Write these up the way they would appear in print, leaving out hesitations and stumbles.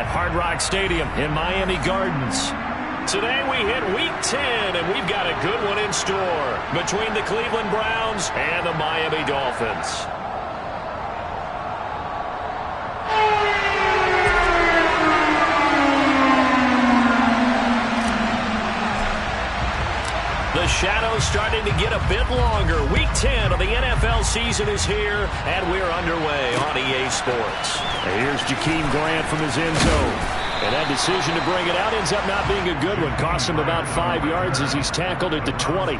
at Hard Rock Stadium in Miami Gardens. Today we hit Week 10, and we've got a good one in store between the Cleveland Browns and the Miami Dolphins. The shadow's starting to get a bit longer. Week 10 of the NFL season is here, and we're underway on EA Sports. And here's Jakeem Grant from his end zone. And that decision to bring it out ends up not being a good one. Cost him about 5 yards as he's tackled at the 20.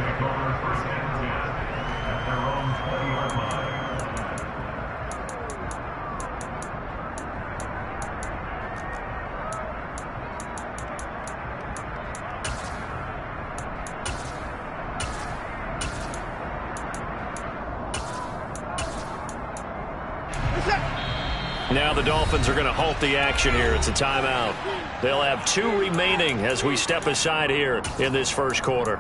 Now the Dolphins are going to halt the action here. It's a timeout. They'll have 2 remaining as we step aside here in this first quarter.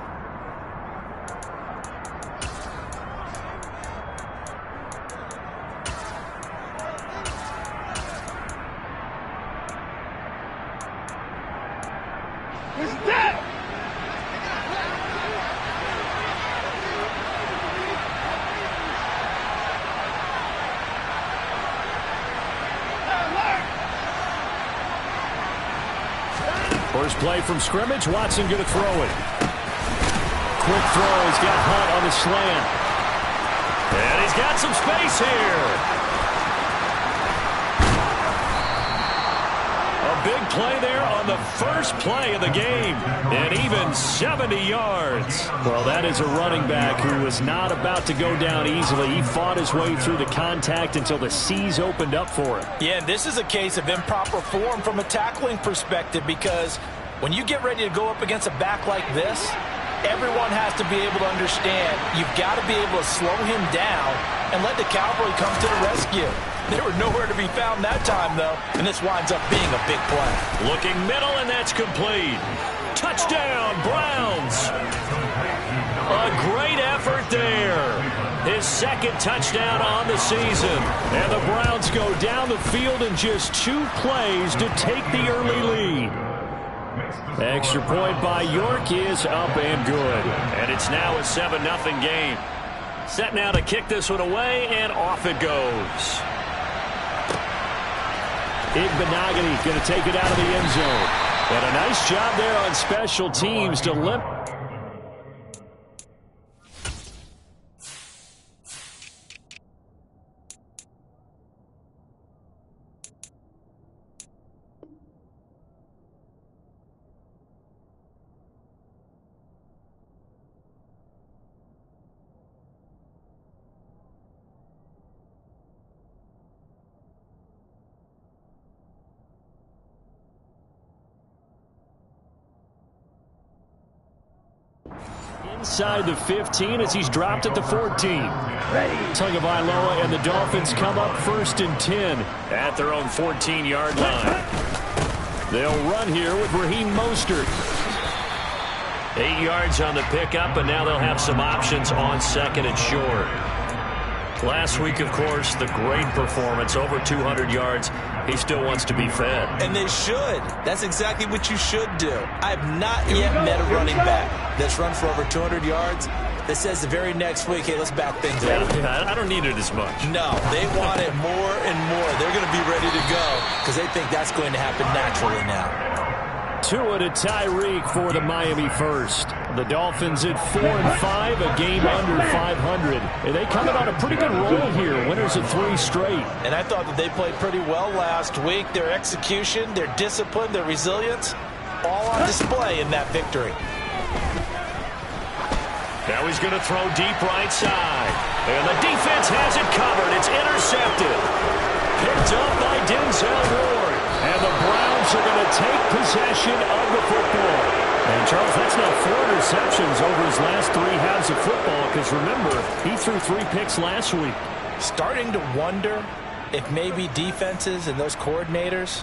First play from scrimmage. Watson going to throw it. Quick throw. He's got Hunt on the slant. And he's got some space here. A big play there on the first play of the game. And even 70 yards. Well, that is a running back who was not about to go down easily. He fought his way through the contact until the seas opened up for him. Yeah, this is a case of improper form from a tackling perspective, because when you get ready to go up against a back like this, everyone has to be able to understand you've got to be able to slow him down and let the cavalry come to the rescue. They were nowhere to be found that time, though, and this winds up being a big play. Looking middle, and that's complete. Touchdown, Browns. A great effort there. His second touchdown on the season. And the Browns go down the field in just 2 plays to take the early lead. Extra point by York is up and good. And it's now a 7-0 game. Set now to kick this one away, and off it goes. Igbenogany going to take it out of the end zone. And a nice job there on special teams to limp. Inside the 15 as he's dropped at the 14. Tagovailoa and the Dolphins come up 1st and 10 at their own 14-yard line. They'll run here with Raheem Mostert. 8 yards on the pickup, and now they'll have some options on 2nd and short. Last week, of course, the great performance, over 200 yards. He still wants to be fed. And they should. That's exactly what you should do. I have not yet met a running back that's run for over 200 yards that says the very next week, hey, let's back things up. I don't need it as much. No, they want it more and more. They're going to be ready to go because they think that's going to happen naturally now. Tua to Tyreek for the Miami first. The Dolphins at 4-5, a game under 500. And they come in on a pretty good roll here. Winners of 3 straight. And I thought that they played pretty well last week. Their execution, their discipline, their resilience, all on display in that victory. Now he's going to throw deep right side. And the defense has it covered. It's intercepted. Picked up by Denzel Ward. And the Browns are going to take possession of the football. And, Charles, that's now 4 interceptions over his last 3 halves of football, because, remember, he threw 3 picks last week. Starting to wonder if maybe defenses and those coordinators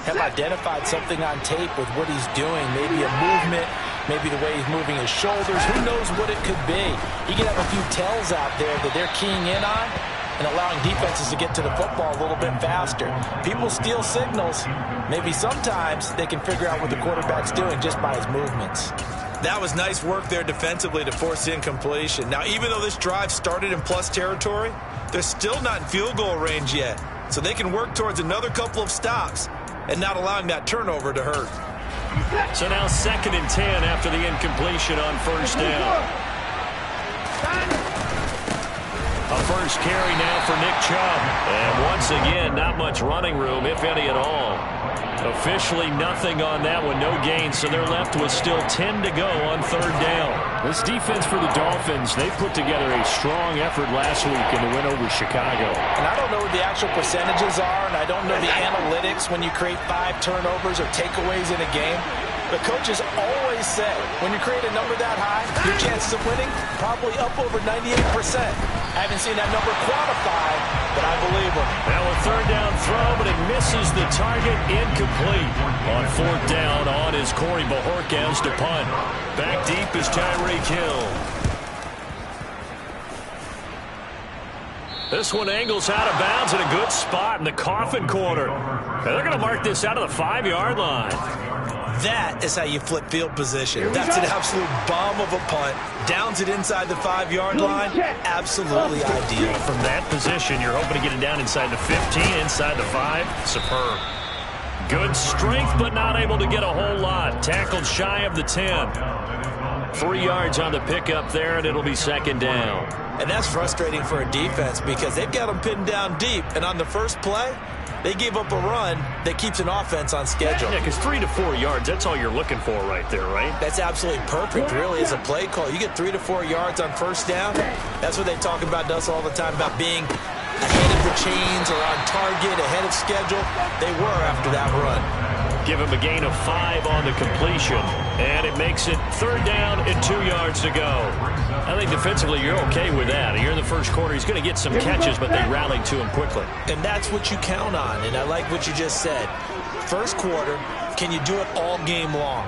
have identified something on tape with what he's doing. Maybe a movement, maybe the way he's moving his shoulders. Who knows what it could be? He could have a few tells out there that they're keying in on. and allowing defenses to get to the football a little bit faster. People steal signals. Maybe sometimes they can figure out what the quarterback's doing just by his movements. That was nice work there defensively to force the incompletion. Now, even though this drive started in plus territory, they're still not in field goal range yet. So they can work towards another couple of stops and not allowing that turnover to hurt. So now 2nd and 10 after the incompletion on first down. A first carry now for Nick Chubb. And once again, not much running room, if any at all. Officially nothing on that one, no gain, so they're left with still 10 to go on 3rd down. This defense for the Dolphins, they put together a strong effort last week in the win over Chicago. And I don't know what the actual percentages are, and I don't know the analytics when you create 5 turnovers or takeaways in a game. But coaches always say, when you create a number that high, your chances of winning probably up over 98%. I haven't seen that number quantified, but I believe them. Now a 3rd down throw, but it misses the target, incomplete. On 4th down, on is Corey Bojorquez to punt. Back deep is Tyreek Hill. This one angles out of bounds in a good spot in the coffin corner. And they're going to mark this out of the 5-yard line. That is how you flip field position. That's an absolute bomb of a punt. Downs it inside the 5-yard line. Absolutely ideal. From that position, you're hoping to get it down inside the 15, inside the 5. Superb. Good strength, but not able to get a whole lot. Tackled shy of the 10. 3 yards on the pickup there, and it'll be 2nd down. And that's frustrating for a defense because they've got them pinned down deep. And on the first play, they gave up a run that keeps an offense on schedule. Yeah, because 3 to 4 yards, that's all you're looking for right there, right? That's absolutely perfect, really, as a play call. You get 3 to 4 yards on first down. That's what they talk about to us all the time, about being ahead of the chains or on target, ahead of schedule. They were after that run. Give him a gain of 5 on the completion, and it makes it 3rd down and 2 yards to go. I think defensively you're okay with that. Here in the first quarter, he's going to get some catches, but they rallied to him quickly. And that's what you count on, and I like what you just said. First quarter, can you do it all game long?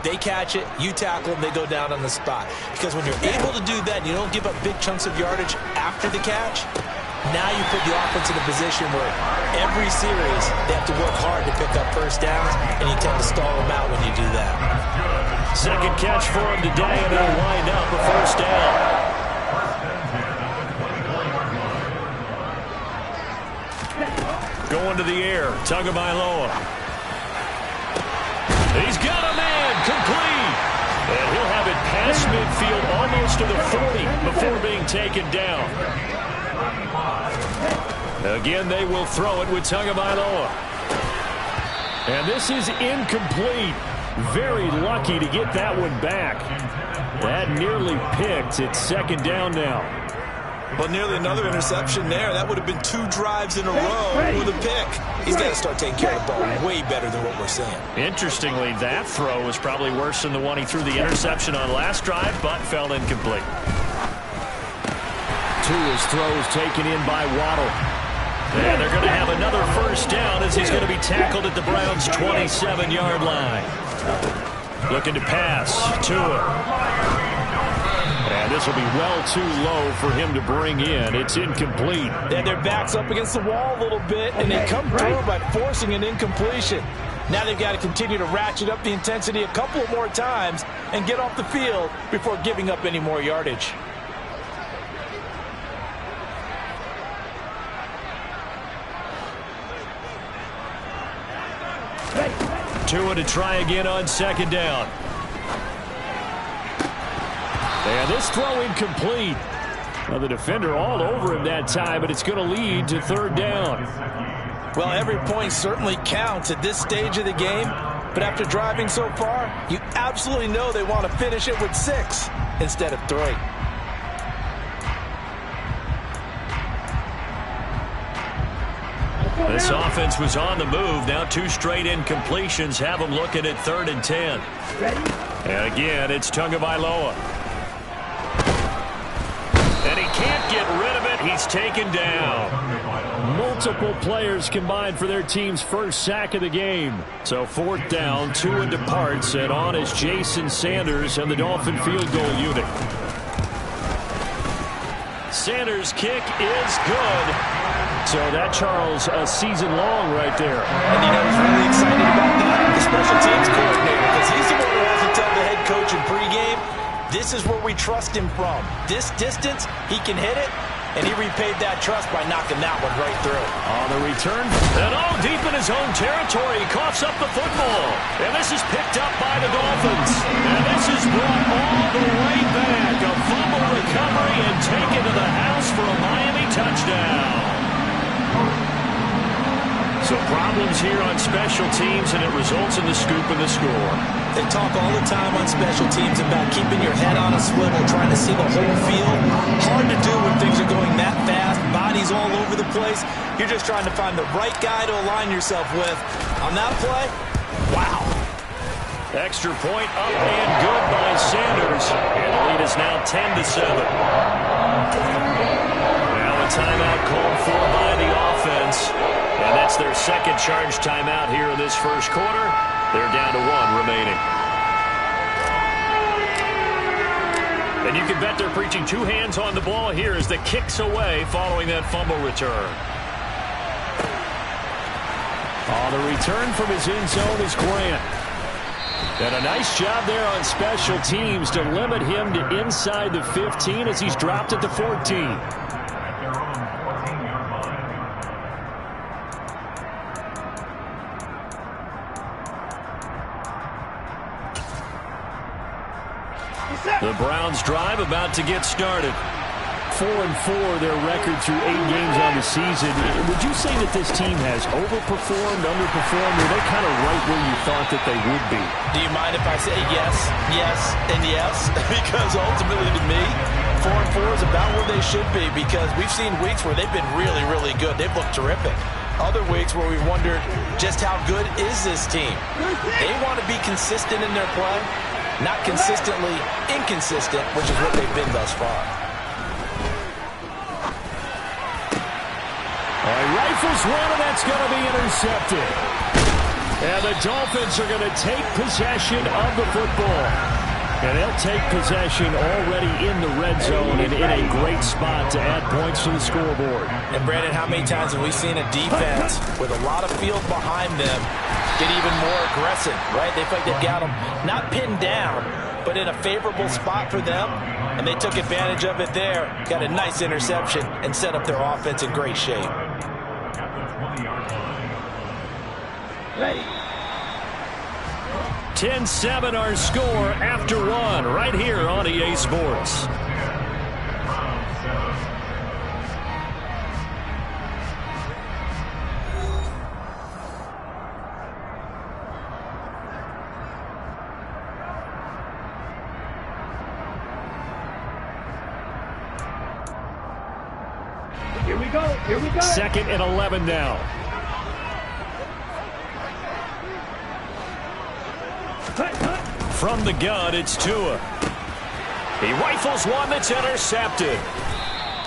They catch it, you tackle them, they go down on the spot. Because when you're able to do that and you don't give up big chunks of yardage after the catch, now you put the offense in a position where every series they have to work hard to pick up first downs, and you tend to stall them out when you do that. 2nd catch for him today, and it'll wind up a first down. Going to the air, Tagovailoa. He's got a man, complete. And he'll have it past midfield, almost to the 40 before being taken down. Again, they will throw it with Tagovailoa. And this is incomplete. Very lucky to get that one back. That nearly picked. It's 2nd down now. Well, nearly another interception there. That would have been 2 drives in a row with a pick. He's got to start taking care of the ball way better than what we're seeing. Interestingly, that throw was probably worse than the one he threw the interception on last drive, but fell incomplete. Tua's throws taken in by Waddle. And they're going to have another first down as he's going to be tackled at the Browns' 27-yard line. Looking to pass. Tua. And this will be well too low for him to bring in. It's incomplete. And their back's up against the wall a little bit, and they come through by forcing an incompletion. Now they've got to continue to ratchet up the intensity a couple of more times and get off the field before giving up any more yardage. Tua to try again on 2nd down. And this throw incomplete. Well, the defender all over him that time, but it's going to lead to 3rd down. Well, every point certainly counts at this stage of the game, but after driving so far, you absolutely know they want to finish it with 6 instead of 3. This offense was on the move. Now 2 straight incompletions have them looking at 3rd and 10. And again, it's Tagovailoa. And he can't get rid of it. He's taken down. Multiple players combined for their team's first sack of the game. So 4th down, Tua departs, and on is Jason Sanders and the Dolphin field goal unit. Sanders' kick is good. So that, Charles, a season long right there. And you know who's really excited about that? The special teams coordinator, because he's the one who has to tell the head coach in pregame, this is where we trust him from. This distance, he can hit it, and he repaid that trust by knocking that one right through. On the return, and all deep in his own territory, he coughs up the football. And this is picked up by the Dolphins. And this is brought all the way back. A fumble recovery and taken to the house for a Miami touchdown. So problems here on special teams, and it results in the scoop and the score. They talk all the time on special teams about keeping your head on a swivel, trying to see the whole field. Hard to do when things are going that fast, bodies all over the place. You're just trying to find the right guy to align yourself with. On that play, wow. Extra point up and good by Sanders. And the lead is now 10-7. Now a timeout called for by the offense. And that's their second charge timeout here in this first quarter. They're down to 1 remaining. And you can bet they're preaching 2 hands on the ball here as the kick's away following that fumble return. On the return from his end zone is Grant. And a nice job there on special teams to limit him to inside the 15 as he's dropped at the 14. The Browns drive about to get started. 4-4 their record through 8 games on the season. Would you say that this team has overperformed, underperformed, or are they kind of right where you thought that they would be? Do you mind if I say yes, yes, and yes? Because ultimately to me, 4-4 is about where they should be, because we've seen weeks where they've been really, really good. They've looked terrific. Other weeks where we've wondered just how good is this team. They want to be consistent in their play, not consistently inconsistent, which is what they've been thus far. Rifles one, and that's going to be intercepted. And the Dolphins are going to take possession of the football. And they'll take possession already in the red zone and in a great spot to add points to the scoreboard. And, Brandon, how many times have we seen a defense with a lot of field behind them get even more aggressive, right? They feel like they've got them not pinned down, but in a favorable spot for them, and they took advantage of it there, got a nice interception, and set up their offense in great shape. Ready. 10-7 our score after 1 right here on EA Sports. Here we go. Here we go. 2nd and 11 now. From the gun, it's Tua. He rifles one that's intercepted.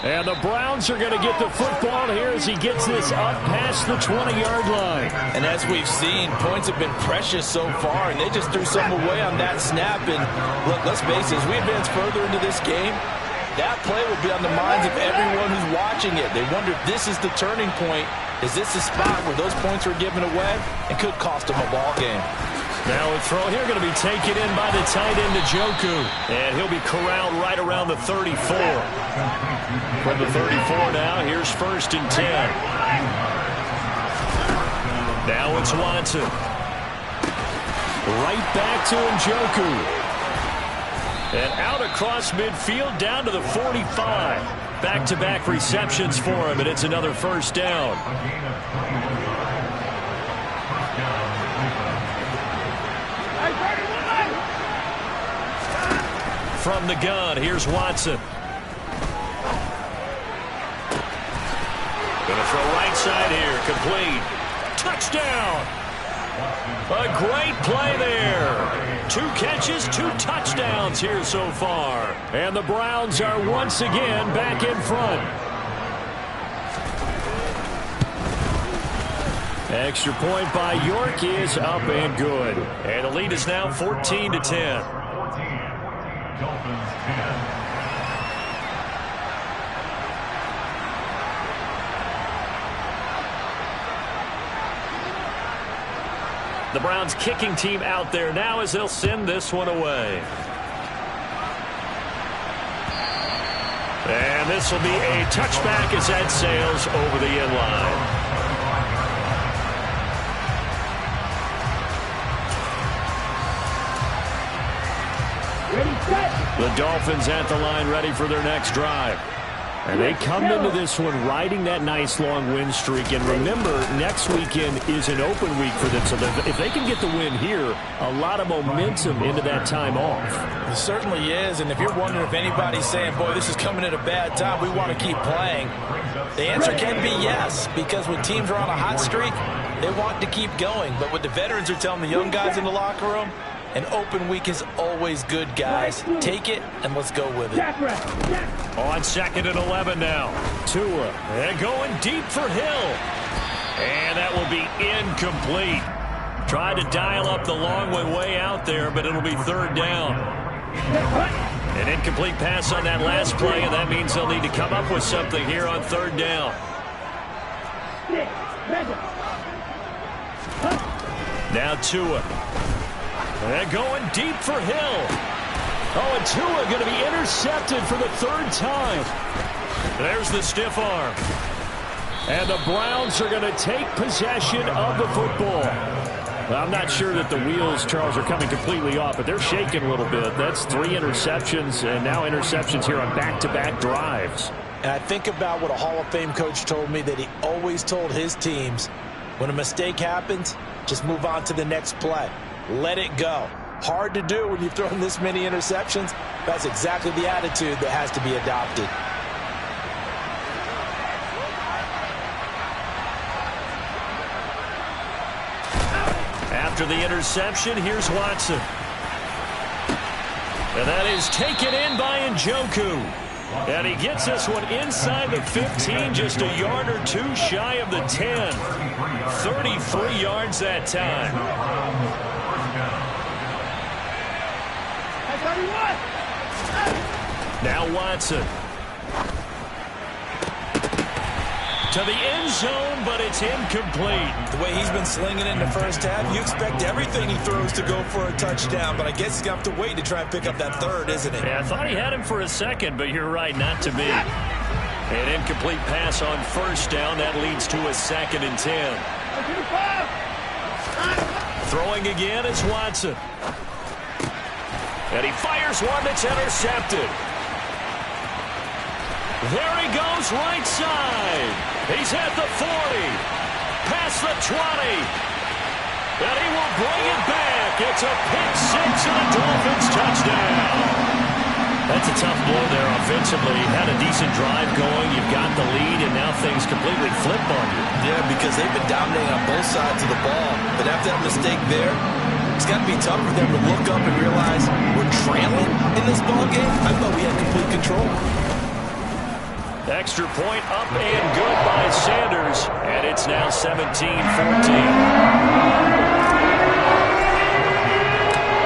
And the Browns are going to get the football here as he gets this up past the 20-yard line. And as we've seen, points have been precious so far, and they just threw some away on that snap. And look, let's face it, as we advance further into this game, that play will be on the minds of everyone who's watching it. They wonder if this is the turning point. Is this the spot where those points were given away? It could cost them a ball game. Now a throw here going to be taken in by the tight end, Njoku. And he'll be corralled right around the 34. From the 34 now, here's 1st and 10. Now it's Watson. Right back to Njoku. And out across midfield down to the 45. Back-to-back receptions for him, and it's another 1st down. From the gun, here's Watson. Going to throw right side here, complete. Touchdown! A great play there. 2 catches, 2 touchdowns here so far. And the Browns are once again back in front. Extra point by York is up and good. And the lead is now 14-10. The Browns kicking team out there now as they'll send this one away. And this will be a touchback as that sails over the end line. The Dolphins at the line ready for their next drive. And they come into this one riding that nice long win streak. And remember, next weekend is an open week for them. So if they can get the win here, a lot of momentum into that time off. It certainly is. And if you're wondering if anybody's saying, boy, this is coming at a bad time, we want to keep playing, the answer can be yes. Because when teams are on a hot streak, they want to keep going. But what the veterans are telling the young guys in the locker room, an open week is always good, guys. Take it, and let's go with it. On 2nd and 11 now. Tua. And going deep for Hill. And that will be incomplete. Tried to dial up the long way out there, but it'll be 3rd down. An incomplete pass on that last play, and that means they'll need to come up with something here on 3rd down. Now Tua. And going deep for Hill. Oh, and Tua going to be intercepted for the 3rd time. There's the stiff arm. And the Browns are going to take possession of the football. Well, I'm not sure that the wheels, Charles, are coming completely off, but they're shaking a little bit. That's 3 interceptions, and now interceptions here on back-to-back drives. And I think about what a Hall of Fame coach told me, that he always told his teams, when a mistake happens, just move on to the next play. Let it go. Hard to do when you've thrown this many interceptions. That's exactly the attitude that has to be adopted. After the interception, here's Watson. And that is taken in by Njoku. And he gets this one inside the 15, just a yard or 2 shy of the 10. 33 yards that time. Now Watson. To the end zone, but it's incomplete. The way he's been slinging in the first half, you expect everything he throws to go for a touchdown, but I guess he's going to have to wait to try and pick up that 3rd, isn't he? Yeah, I thought he had him for a second, but you're right, not to me. An incomplete pass on 1st down. That leads to a 2nd and 10. Throwing again is Watson. And he fires one that's intercepted. There he goes, right side. He's at the 40. Past the 20. And he will bring it back. It's a pick 6 and a Dolphins touchdown. That's a tough blow there offensively. Had a decent drive going. You've got the lead, and now things completely flip on you. Yeah, because they've been dominating on both sides of the ball. But after that mistake there, it's got to be tough for them to look up and realize we're trailing in this ball game. I thought we had complete control. Extra point up and good by Sanders. And it's now 17-14.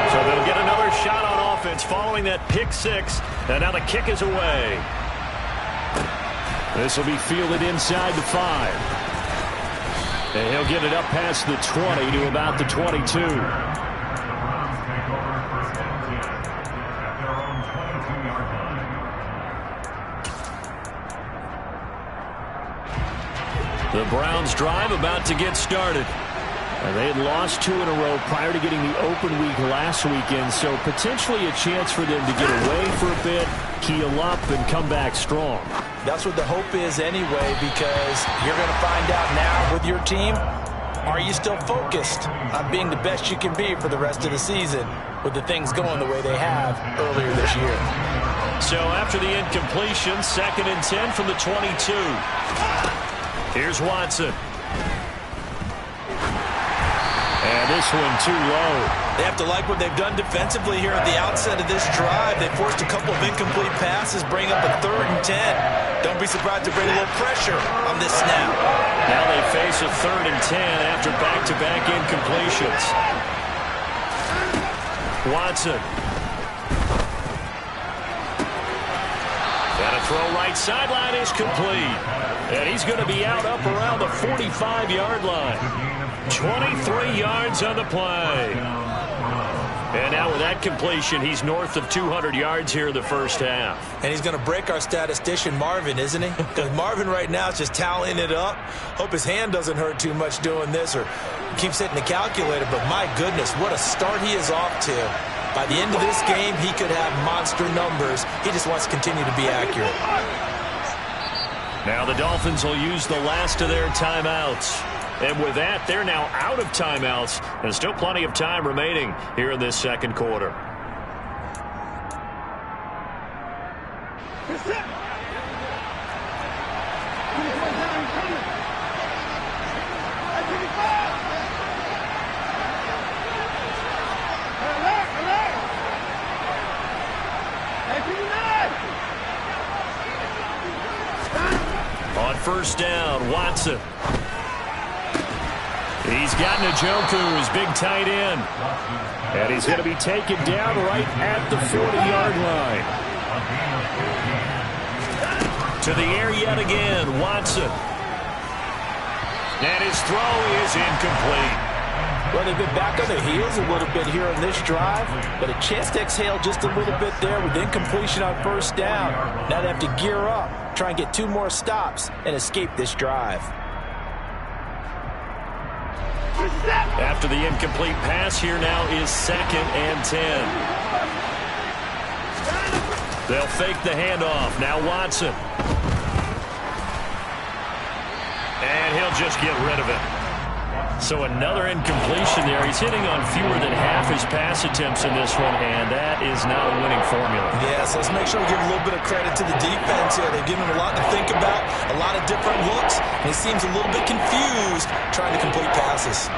So they'll get another shot on offense following that pick 6. And now the kick is away. This will be fielded inside the 5. And he'll get it up past the 20 to about the 22. The Browns drive about to get started. And they had lost 2 in a row prior to getting the open week last weekend, so potentially a chance for them to get away for a bit, keel up, and come back strong. That's what the hope is anyway, because you're going to find out now with your team, are you still focused on being the best you can be for the rest of the season with the things going the way they have earlier this year? So after the incompletion, 2nd and 10 from the 22. Here's Watson. And this one too low. They have to like what they've done defensively here at the outset of this drive. They forced a couple of incomplete passes, bring up a 3rd and 10. Don't be surprised to bring a little pressure on this snap. Now they face a 3rd and 10 after back-to-back incompletions. Watson. And a throw right sideline is complete. And he's going to be out up around the 45-yard line. 23 yards on the play. And now with that completion, he's north of 200 yards here in the first half. And he's going to break our statistician Marvin, isn't he? Because Marvin right now is just tallying it up. Hope his hand doesn't hurt too much doing this or keeps hitting the calculator. But my goodness, what a start he is off to. By the end of this game, he could have monster numbers. He just wants to continue to be accurate. Now the Dolphins will use the last of their timeouts. And with that, they're now out of timeouts. There's still plenty of time remaining here in this second quarter. On first down, Watson. He's got Njoku, his big tight end. And he's going to be taken down right at the 40-yard line. To the air yet again, Watson. And his throw is incomplete. Well, they've been back on their heels a little bit here on this drive, but a chance to exhale just a little bit there with incompletion on first down. Now they have to gear up, try and get 2 more stops, and escape this drive. After the incomplete pass, here now is 2nd and 10. They'll fake the handoff. Now Watson. And he'll just get rid of it. So another incompletion there. He's hitting on fewer than half his pass attempts in this one, and that is not a winning formula. Yeah, so let's make sure we give a little bit of credit to the defense here. They've given him a lot to think about, a lot of different looks, and he seems a little bit confused trying to complete passes.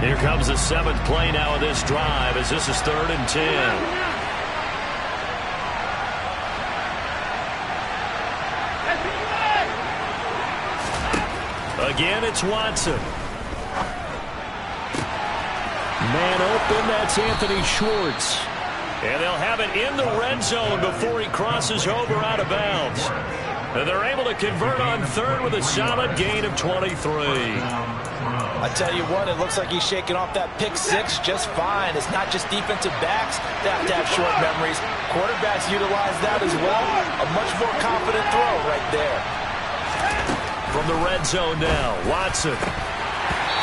Here comes the 7th play now of this drive as this is 3rd and 10. Again, it's Watson. Man open, that's Anthony Schwartz. And they'll have it in the red zone before he crosses over out of bounds. And they're able to convert on 3rd with a solid gain of 23. I tell you what, it looks like he's shaking off that pick 6 just fine. It's not just defensive backs that have to have short memories. Quarterbacks utilize that as well. A much more confident throw right there. From the red zone now, Watson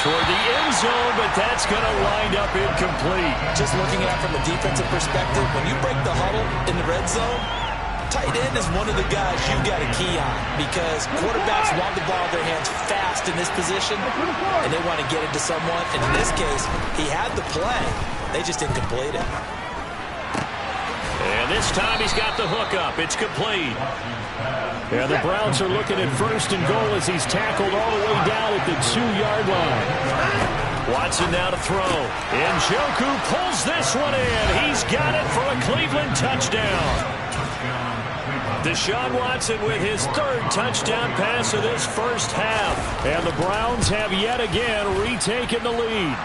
toward the end zone, but that's going to wind up incomplete. Just looking at it from a defensive perspective, when you break the huddle in the red zone, tight end is one of the guys you've got a key on because quarterbacks want the ball in their hands fast in this position, and they want to get it to someone. And in this case, he had the play. They just didn't complete it. And this time he's got the hook up. It's complete. Yeah, the Browns are looking at 1st and goal as he's tackled all the way down at the 2-yard line. Watson now to throw. Njoku pulls this one in. He's got it for a Cleveland touchdown. Deshaun Watson with his 3rd touchdown pass of this first half. And the Browns have yet again retaken the lead.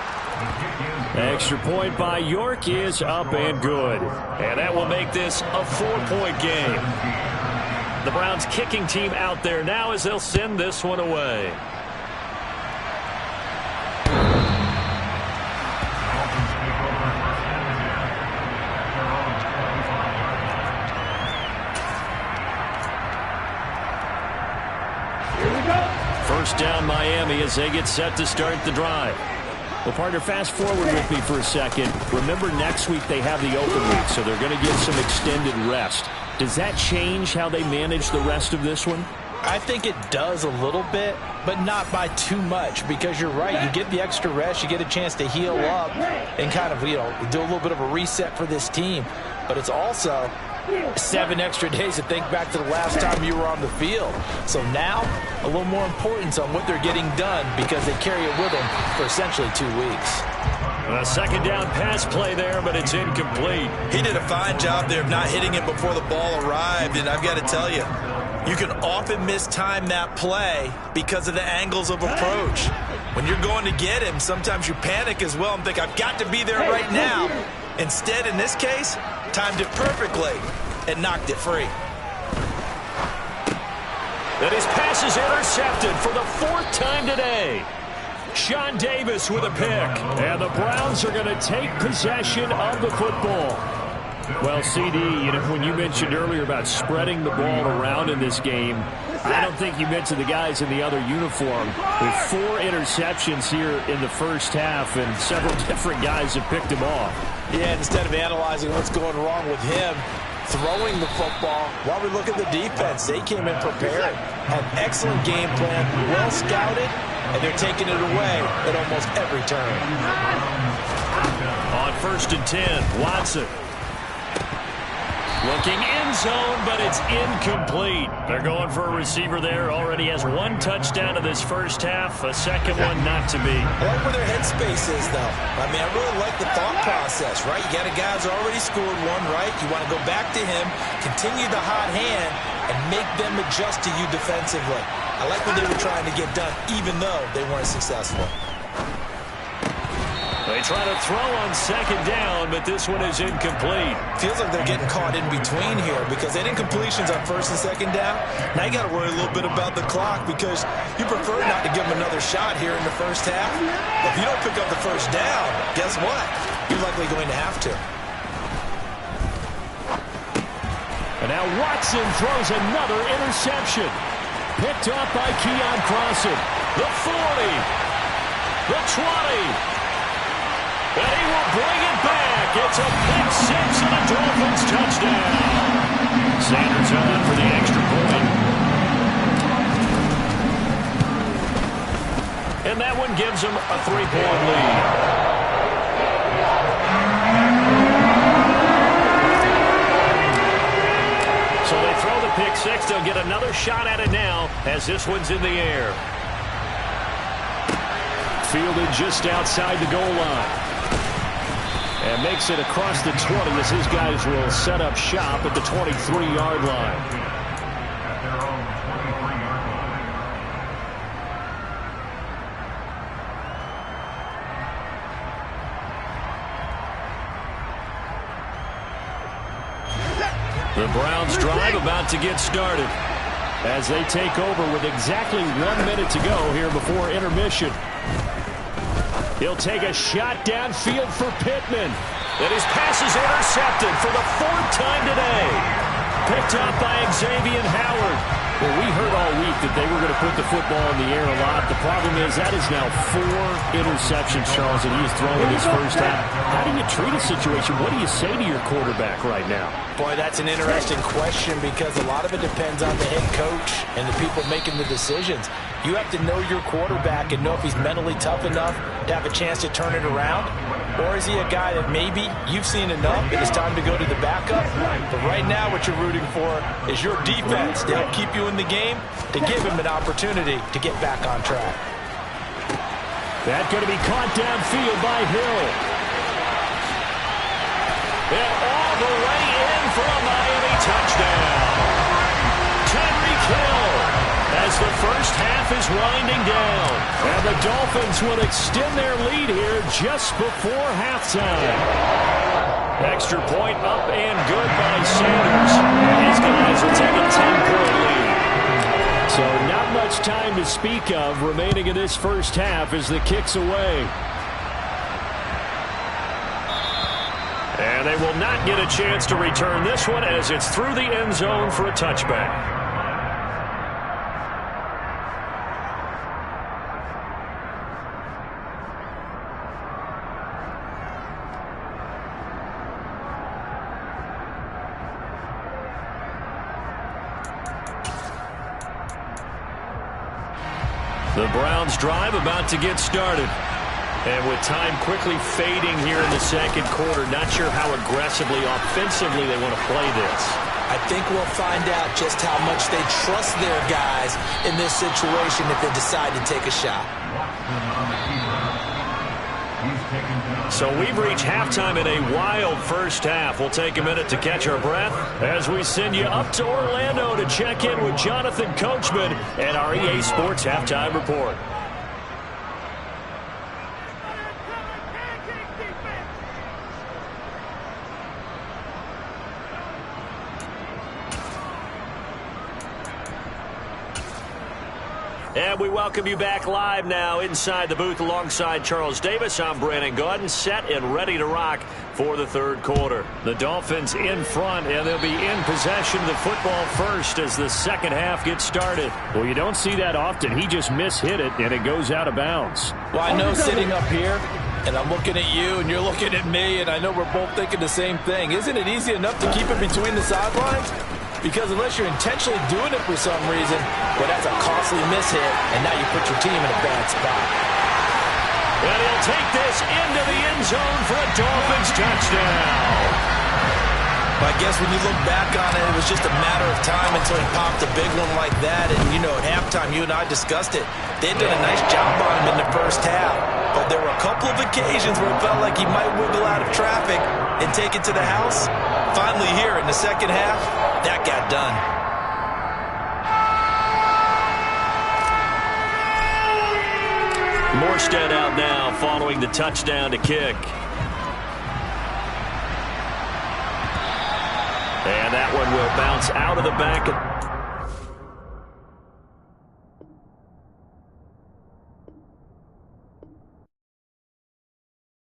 Extra point by York is up and good. And that will make this a 4-point game. The Browns kicking team out there now as they'll send this one away. First down Miami as they get set to start the drive. Well, partner, fast forward with me for a second. Remember, next week they have the open week, so they're going to get some extended rest. Does that change how they manage the rest of this one? I think it does a little bit, but not by too much, because you're right. You get the extra rest, you get a chance to heal up and kind of, do a little bit of a reset for this team. But it's also 7 extra days to think back to the last time you were on the field. So now, a little more importance on what they're getting done because they carry it with them for essentially 2 weeks. A second down pass play there, but it's incomplete. He did a fine job there of not hitting it before the ball arrived, and I've got to tell you, you can often mistime that play because of the angles of approach. When you're going to get him, sometimes you panic as well and think, I've got to be there right now. Instead, in this case, timed it perfectly, and knocked it free. And his pass is intercepted for the 4th time today. Sean Davis with a pick. And the Browns are going to take possession of the football. Well, CD, when you mentioned earlier about spreading the ball around in this game, I don't think you mentioned the guys in the other uniform. With 4 interceptions here in the first half, and several different guys have picked him off. Yeah, instead of analyzing what's going wrong with him throwing the football, while we look at the defense, they came in prepared, had excellent game plan, well scouted, and they're taking it away at almost every turn. On 1st and 10, Watson. Looking in zone, but it's incomplete. They're going for a receiver there. Already has 1 touchdown in this first half. A second one not to be. I like where their headspace is, though. I mean, I really like the thought process, right? You got a guy who's already scored 1, right? You want to go back to him, continue the hot hand, and make them adjust to you defensively. I like what they were trying to get done, even though they weren't successful. They try to throw on 2nd down, but this one is incomplete. Feels like they're getting caught in between here because they did incompletions on 1st and 2nd down. Now you got to worry a little bit about the clock because you prefer not to give them another shot here in the first half. If you don't pick up the 1st down, guess what? You're likely going to have to. And now Watson throws another interception. Picked up by Keon Crossen. The 40. The 20. And he will bring it back. It's a pick 6 and a Dolphins touchdown. Sanders on for the extra point. And that one gives him a 3-point lead. So they throw the pick 6. They'll get another shot at it now as this one's in the air. Fielded just outside the goal line. And makes it across the 20 as his guys will set up shop at the 23-yard line. The Browns drive about to get started as they take over with exactly 1 minute to go here before intermission. He'll take a shot downfield for Pittman. And his pass is intercepted for the 4th time today. Picked up by Xavier Howard. Well, we heard all week that they were going to put the football in the air a lot. The problem is that is now 4 interceptions, Charles, and he has thrown in his first half. How do you treat a situation? What do you say to your quarterback right now? Boy, that's an interesting question because a lot of it depends on the head coach and the people making the decisions. You have to know your quarterback and know if he's mentally tough enough to have a chance to turn it around. Or is he a guy that maybe you've seen enough and it's time to go to the backup? But right now what you're rooting for is your defense to help keep you in the game, to give him an opportunity to get back on track. That's going to be caught downfield by Hill. And all the way in for a Miami touchdown. Tyreek Hill as the first half is winding down. And the Dolphins will extend their lead here just before halftime. Extra point up and good by Sanders. And his guys will take a 10-point lead. So not much time to speak of remaining in this first half as the kick's away. And they will not get a chance to return this one as it's through the end zone for a touchback. The Browns drive about to get started. And with time quickly fading here in the second quarter, not sure how aggressively, offensively they want to play this. I think we'll find out just how much they trust their guys in this situation if they decide to take a shot. So we've reached halftime in a wild first half. We'll take a minute to catch our breath as we send you up to Orlando to check in with Jonathan Coachman and our EA Sports Halftime Report. And we welcome you back live now inside the booth alongside Charles Davis. I'm Brandon Gaudin, set and ready to rock for the third quarter. The Dolphins in front, and they'll be in possession of the football first as the second half gets started. Well, you don't see that often. He just mishit it, and it goes out of bounds. Well, I know sitting up here, and I'm looking at you, and you're looking at me, and I know we're both thinking the same thing. Isn't it easy enough to keep it between the sidelines? Because unless you're intentionally doing it for some reason, well, that's a costly mishit, and now you put your team in a bad spot. And he'll take this into the end zone for a Dolphins touchdown. I guess when you look back on it, it was just a matter of time until he popped a big one like that. And, you know, at halftime, you and I discussed it. They had done a nice job on him in the first half. But there were a couple of occasions where it felt like he might wiggle out of traffic and take it to the house. Finally here in the second half, that got done. Morstead out now following the touchdown to kick. And that one will bounce out of the back.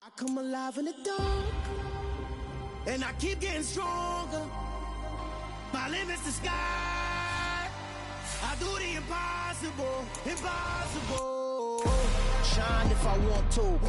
I come alive in the dark, and I keep getting stronger. My limit's the sky. I do the impossible, impossible. Shine if I want to.